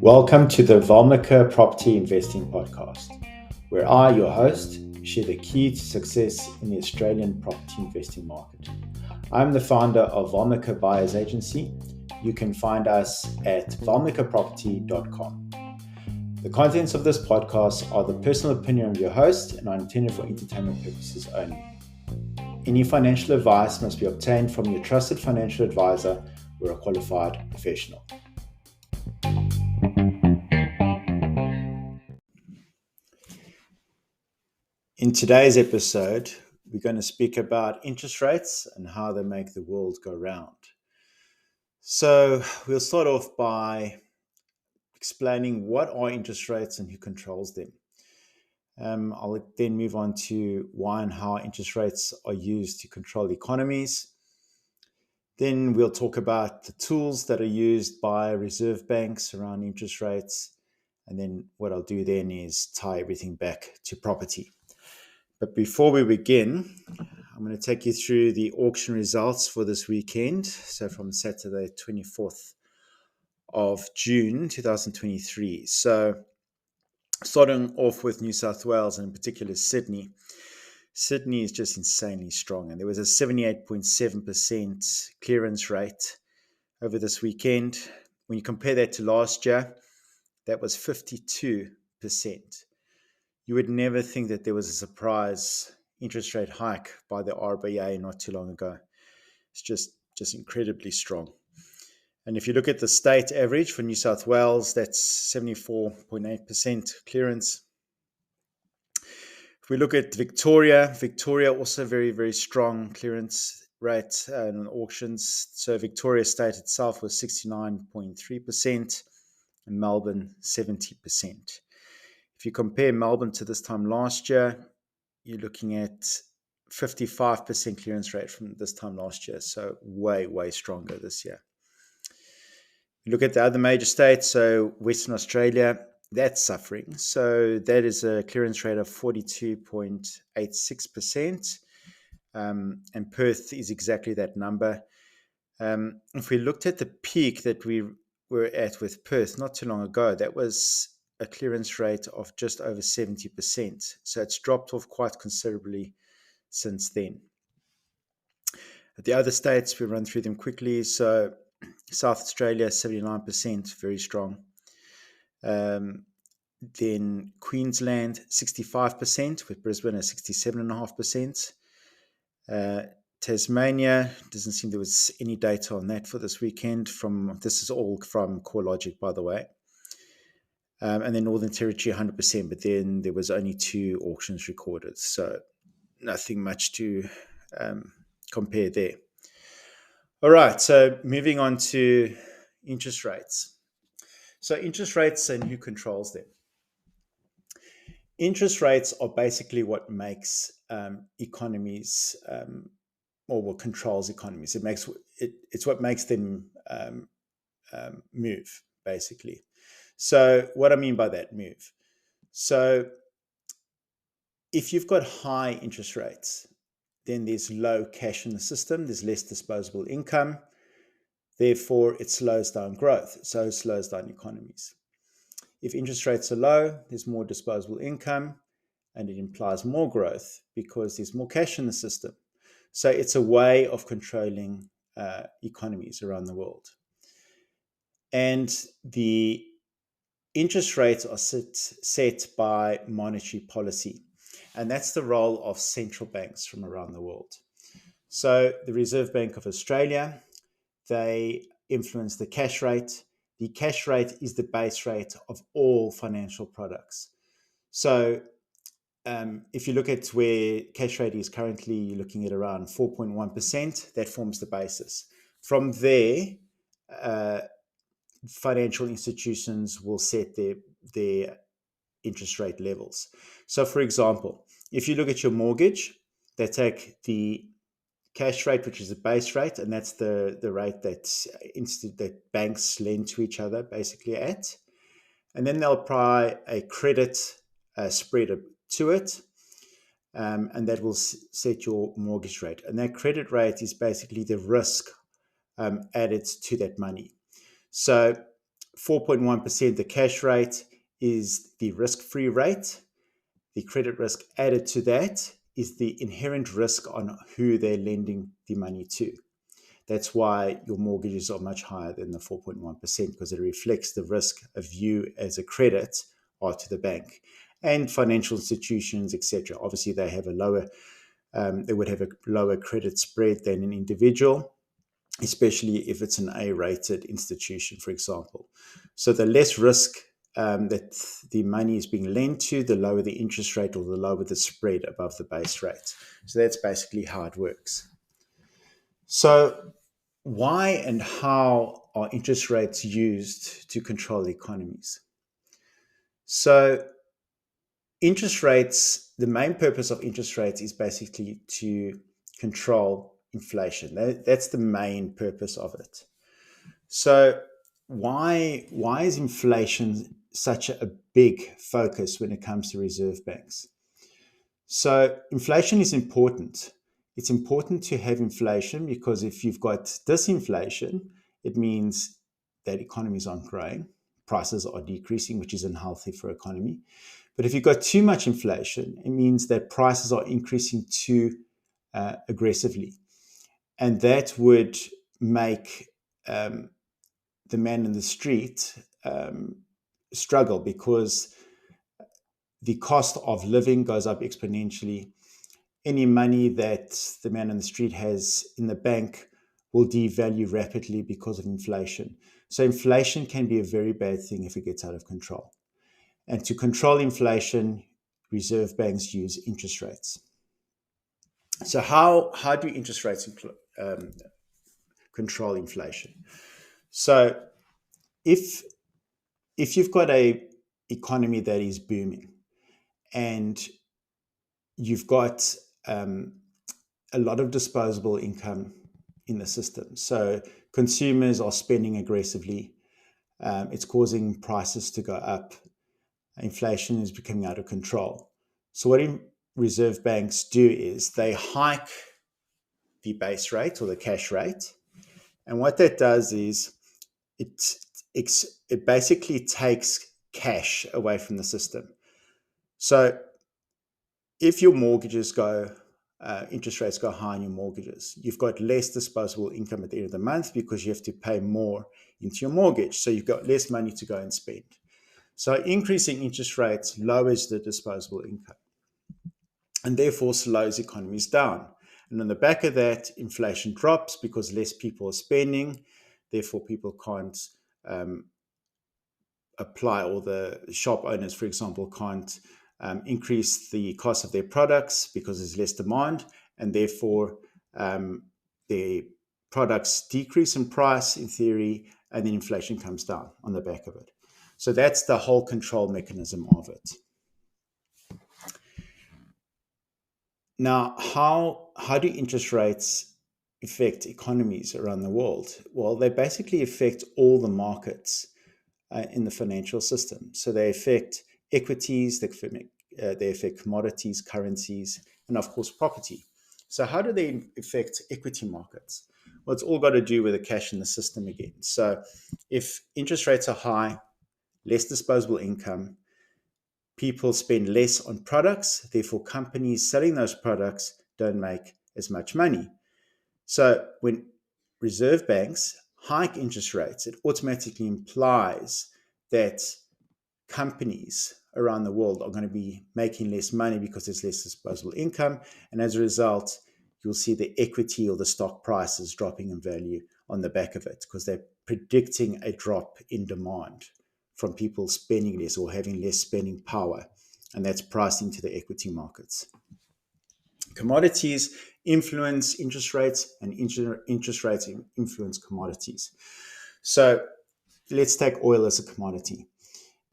Welcome to the Valmika Property Investing Podcast, where I, your host, share the key to success in the Australian property investing market. I'm the founder of Valmika Buyers Agency. You can find us at valmikaproperty.com. The contents of this podcast are the personal opinion of your host and are intended for entertainment purposes only. Any financial advice must be obtained from your trusted financial advisor or a qualified professional. In today's episode, we're going to speak about interest rates and how they make the world go round. So we'll start off by explaining what are interest rates and who controls them. I'll then move on to why and how interest rates are used to control economies. Then we'll talk about the tools that are used by reserve banks around interest rates. And then what I'll do then is tie everything back to property. But before we begin, I'm going to take you through the auction results for this weekend. So from Saturday, 24th of June, 2023. So starting off with New South Wales and in particular Sydney. Sydney is just insanely strong. And there was a 78.7% clearance rate over this weekend. When you compare that to last year, that was 52%. You would never think that there was a surprise interest rate hike by the RBA not too long ago. It's just incredibly strong. And if you look at the state average for New South Wales, that's 74.8% clearance. If we look at Victoria also very, very strong clearance rate and auctions. So Victoria State itself was 69.3% and Melbourne 70%. If you compare Melbourne to this time last year, you're looking at 55% clearance rate from this time last year. So way, way stronger this year. You look at the other major states, so Western Australia, that's suffering. So that is a clearance rate of 42.86%. And Perth is exactly that number. If we looked at the peak that we were at with Perth not too long ago, that was a clearance rate of just over 70%. So it's dropped off quite considerably since then. The other states, we run through them quickly. So South Australia, 79%, very strong. Then Queensland, 65%, with Brisbane at 67.5%. Tasmania, doesn't seem there was any data on that for this weekend. This is all from CoreLogic, by the way. And then Northern Territory, 100%, but then there was only 2 auctions recorded. So nothing much to compare there. All right, so moving on to interest rates. So interest rates and who controls them. Interest rates are basically what makes economies or what controls economies. It's what makes them move, basically. So what I mean by that, move. So if you've got high interest rates, then there's low cash in the system, there's less disposable income. Therefore, it slows down growth, so it slows down economies. If interest rates are low, there's more disposable income, and it implies more growth because there's more cash in the system. So it's a way of controlling economies around the world. And the interest rates are set by monetary policy, and that's the role of central banks from around the world. So the Reserve Bank of Australia, they influence the cash rate. The cash rate is the base rate of all financial products. So if you look at where cash rate is currently, you're looking at around 4.1%. That forms the basis. From there, financial institutions will set their interest rate levels. So, for example, if you look at your mortgage, they take the cash rate, which is the base rate, and that's the rate that banks lend to each other basically at. And then they'll apply a credit spread to it, and that will set your mortgage rate. And that credit rate is basically the risk added to that money. So 4.1%, the cash rate, is the risk-free rate. The credit risk added to that is the inherent risk on who they're lending the money to. That's why your mortgages are much higher than the 4.1%, because it reflects the risk of you as a credit or to the bank. And financial institutions, etc. Obviously, they have they would have a lower credit spread than an individual, especially if it's an A-rated institution, for example. So the less risk that the money is being lent to, the lower the interest rate or the lower the spread above the base rate. So that's basically how it works. So why and how are interest rates used to control economies? So interest rates, the main purpose of interest rates is basically to control inflation. That's the main purpose of it. So why is inflation such a big focus when it comes to reserve banks? So inflation is important. It's important to have inflation because if you've got disinflation, it means that economies aren't growing, prices are decreasing, which is unhealthy for economy. But if you've got too much inflation, it means that prices are increasing too aggressively. And that would make the man in the street struggle because the cost of living goes up exponentially. Any money that the man in the street has in the bank will devalue rapidly because of inflation. So inflation can be a very bad thing if it gets out of control. And to control inflation, reserve banks use interest rates. So how do interest rates control inflation? So if you've got a economy that is booming and you've got a lot of disposable income in the system, so consumers are spending aggressively, it's causing prices to go up, inflation is becoming out of control. So what reserve banks do is they hike the base rate or the cash rate, and what that does is it basically takes cash away from the system. So if your mortgages interest rates go high on your mortgages, you've got less disposable income at the end of the month because you have to pay more into your mortgage. So you've got less money to go and spend. So increasing interest rates lowers the disposable income and therefore slows economies down. And on the back of that, inflation drops because less people are spending. Therefore, people can't apply, or the shop owners, for example, can't increase the cost of their products because there's less demand, and therefore their products decrease in price in theory, and then inflation comes down on the back of it. So that's the whole control mechanism of it. Now, how do interest rates affect economies around the world? Well, they basically affect all the markets in the financial system. So they affect equities, they affect commodities, currencies, and of course, property. So how do they affect equity markets? Well, it's all got to do with the cash in the system again. So if interest rates are high, less disposable income, people spend less on products, therefore companies selling those products don't make as much money. So when reserve banks hike interest rates, it automatically implies that companies around the world are going to be making less money because there's less disposable income. And as a result, you'll see the equity or the stock prices dropping in value on the back of it because they're predicting a drop in demand from people spending less or having less spending power. And that's priced into the equity markets. Commodities influence interest rates, and interest rates influence commodities. So let's take oil as a commodity.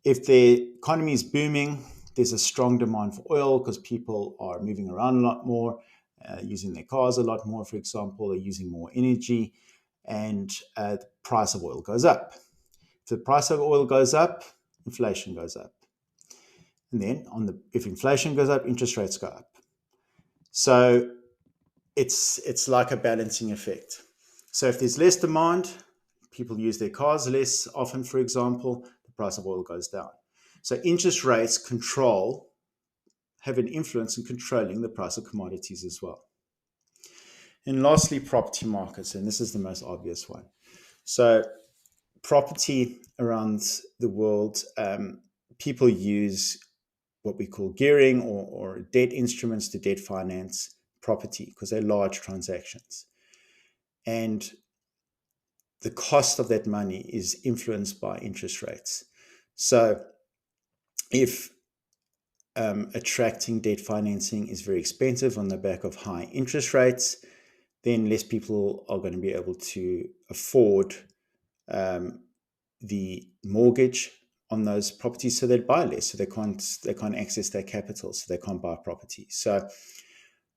If the economy is booming, there's a strong demand for oil because people are moving around a lot more, using their cars a lot more, for example, they're using more energy, and the price of oil goes up. If the price of oil goes up, inflation goes up. And then if inflation goes up, interest rates go up. So it's like a balancing effect. So if there's less demand, people use their cars less often, for example, the price of oil goes down. So interest rates have an influence in controlling the price of commodities as well. And lastly, property markets, and this is the most obvious one. So property around the world, people use what we call gearing or debt instruments to debt finance property because they're large transactions. And the cost of that money is influenced by interest rates. So if attracting debt financing is very expensive on the back of high interest rates, then less people are going to be able to afford the mortgage on those properties, so they'd buy less, so they can't access their capital, so they can't buy property. So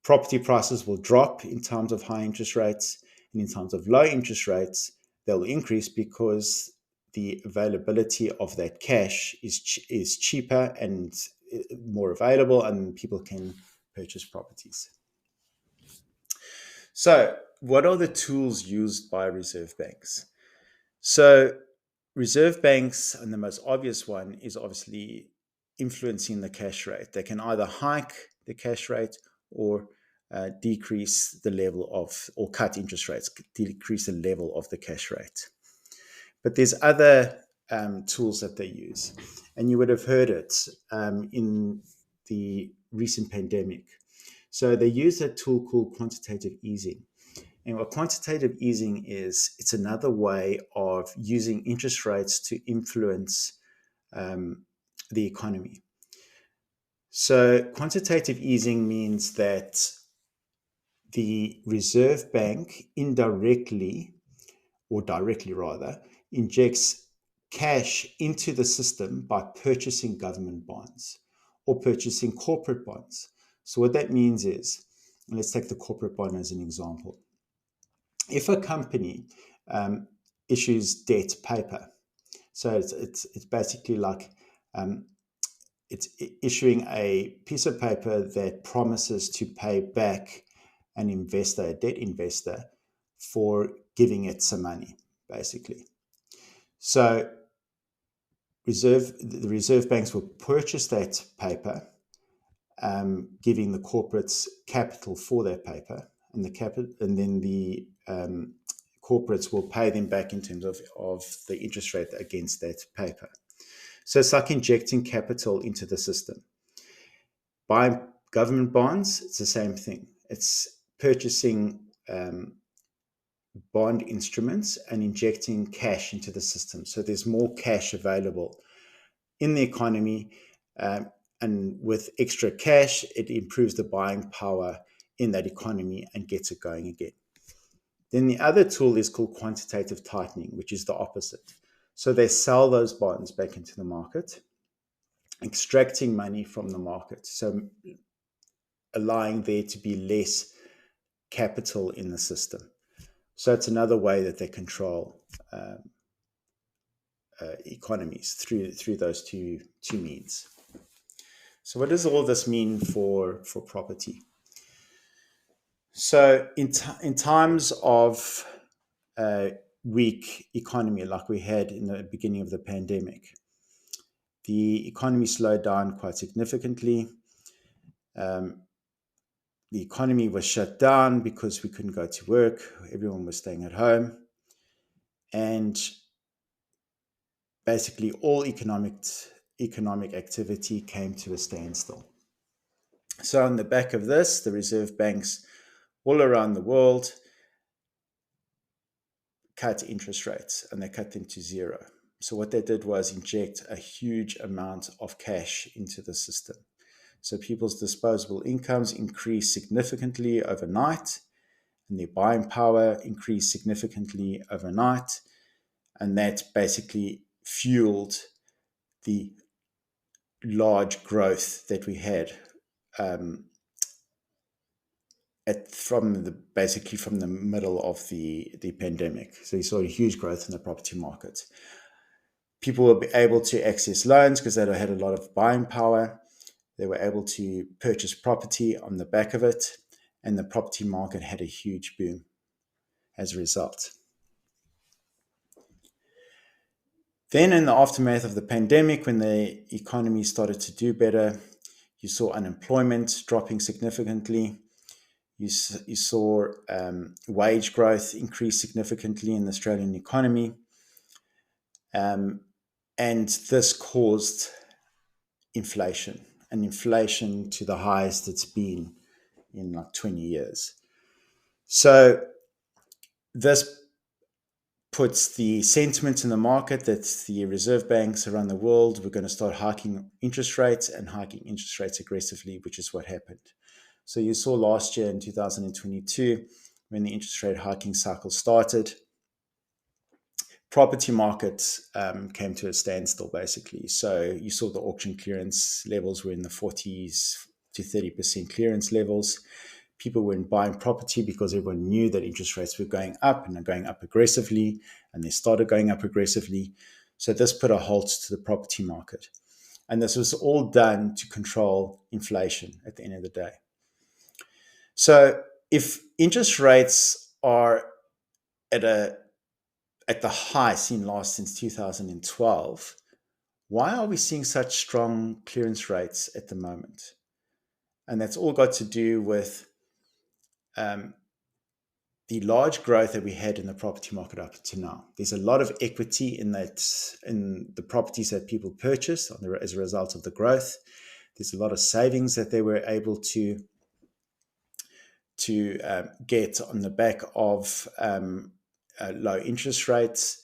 property prices will drop in times of high interest rates, and in times of low interest rates, they'll increase because the availability of that cash is cheaper and more available, and people can purchase properties. So, what are the tools used by reserve banks? So, reserve banks, and the most obvious one is obviously influencing the cash rate. They can either hike the cash rate or decrease the level of, or cut interest rates, decrease the level of the cash rate. But there's other tools that they use, and you would have heard it in the recent pandemic. So they use a tool called quantitative easing. And what quantitative easing is, it's another way of using interest rates to influence the economy. So quantitative easing means that the Reserve Bank indirectly, or directly rather, injects cash into the system by purchasing government bonds or purchasing corporate bonds. So what that means is, let's take the corporate bond as an example. If a company issues debt paper, so it's basically like it's issuing a piece of paper that promises to pay back an investor, a debt investor, for giving it some money, basically. So the reserve banks will purchase that paper, giving the corporates capital for that paper, and then the corporates will pay them back in terms of the interest rate against that paper. So it's like injecting capital into the system. Buying government bonds, it's the same thing. It's purchasing bond instruments and injecting cash into the system. So there's more cash available in the economy, and with extra cash, it improves the buying power in that economy and gets it going again. Then the other tool is called quantitative tightening, which is the opposite. So they sell those bonds back into the market, extracting money from the market, so allowing there to be less capital in the system. So it's another way that they control economies through those two means. So what does all this mean for property? So in times of weak economy like we had in the beginning of the pandemic, the economy slowed down quite significantly. The economy was shut down because we couldn't go to work. Everyone was staying at home. And basically all economic activity came to a standstill. So on the back of this, the reserve banks all around the world cut interest rates, and they cut them to zero. So what they did was inject a huge amount of cash into the system. So people's disposable incomes increased significantly overnight, and their buying power increased significantly overnight. And that basically fueled the large growth that we had from the middle of the pandemic. So you saw a huge growth in the property market. People were able to access loans because they had a lot of buying power. They were able to purchase property on the back of it, and the property market had a huge boom. as a result. Then in the aftermath of the pandemic, when the economy started to do better, you saw unemployment dropping significantly. You saw wage growth increase significantly in the Australian economy. And this caused inflation, and inflation to the highest it's been in like 20 years. So this puts the sentiment in the market that the reserve banks around the world were going to start hiking interest rates aggressively, which is what happened. So you saw last year in 2022, when the interest rate hiking cycle started, property markets came to a standstill, basically. So you saw the auction clearance levels were in the 40s to 30% clearance levels. People weren't buying property because everyone knew that interest rates were going up, and they're going up aggressively, and they started going up aggressively. So this put a halt to the property market. And this was all done to control inflation at the end of the day. So if interest rates are at the high seen last since 2012, why are we seeing such strong clearance rates at the moment? And that's all got to do with the large growth that we had in the property market up to now. There's a lot of equity in the properties that people purchase as a result of the growth. There's a lot of savings that they were able to get on the back of low interest rates.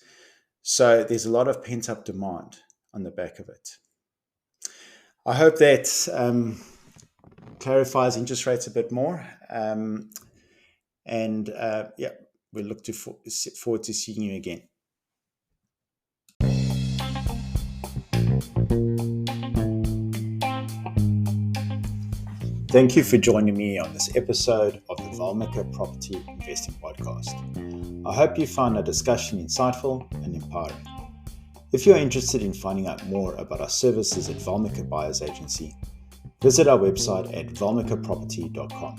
So there's a lot of pent-up demand on the back of it. I hope that clarifies interest rates a bit more. We look forward to seeing you again. Thank you for joining me on this episode of the Valmika Property Investing Podcast. I hope you found our discussion insightful and empowering. If you are interested in finding out more about our services at Valmika Buyers Agency, visit our website at valmikaproperty.com.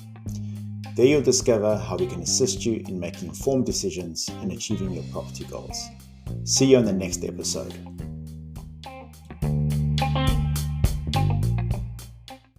There you'll discover how we can assist you in making informed decisions and achieving your property goals. See you on the next episode.